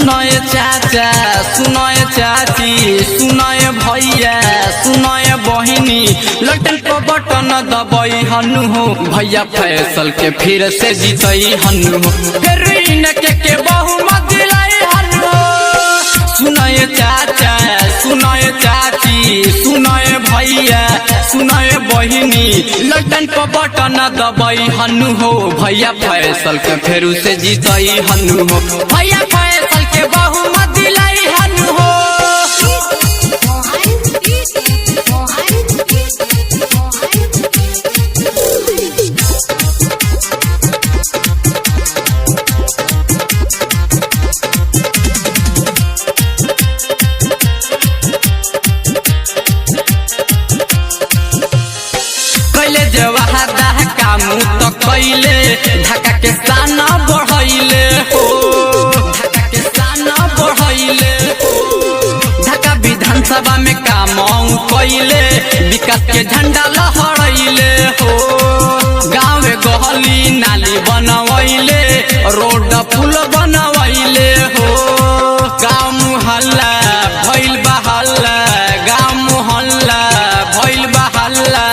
सुनाए चाचा सुनाए चाची सुनाए भैया सुनाए बहिनी लटन को बटन दबाई हनु हो भैया फैसल के फिर से जीतई हनु हो फिर इनके बहुमत दिलाई हनु हो। सुनाए चाचा सुनाए चाची सुनाए भैया सुनाए बहिनी लटन को बटन दबाई हनु हो भैया फैसल के फिर से जीतई हनु हो भैया फैसल के बहुमत दिलाई हनु हो। कैले जवाहदा कामू तो कैले ढाका के साना बढ़ैले हो ढाका के साना बढ़ैले हो ढाका विधानसभा में काम कैले विकास के झंडा लहरैले हो गाँव गहली नाली बनवैले रोड पुल बनवैले हो गाँव मुहल्ला भइल बहल्ला गाँव मुहल्ला भइल बहल्ला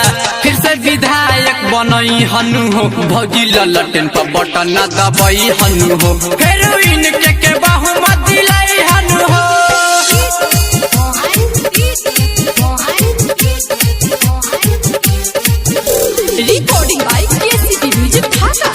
फिर से विधायक बनई हनु हो भौजी ललटेन पर बटन दबाई हनु हो फिर इनके बहुमत दिलाई हनु हो। रिकॉर्डिंग बाय केसीपी म्यूजिक ढाका।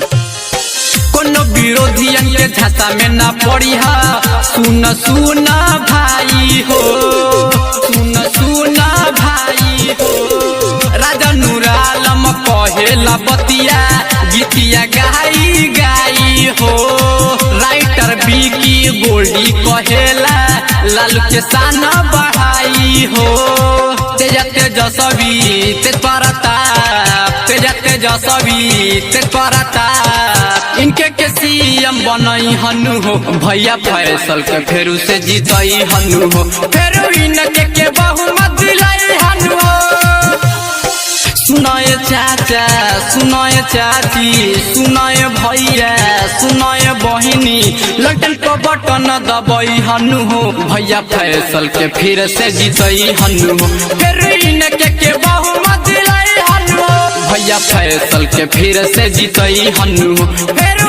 कोनो विरोधियन के झांसा में ना पड़ी हा सुन सुन भाई हो सुन सुन भाई हो राजा नूरालम कहेला बतिया गीतिया गाई गाई हो राइटर बीकी गोल्डी कहेला लालू के साना बढ़ाई हो तेज तेजस्वी तेज परताप तेज तेजस्वी तेज परताप इनके सीएम बनई हनु हो भैया फैसल के फेरू से जीतई हनु हो फेरू इनके बहुमत दिलाई हनु हो। सुनाए चाचा सुनाए चाची सुनाए भैया सुनाए बहिनी लटन को बटन दबाई हनु हो भैया फैसल के फिर से जीतई हनु हो फिर इनके बहुमत दिलाई हनु हो भैया फैसल के फिर से जीतई हनु हो फिर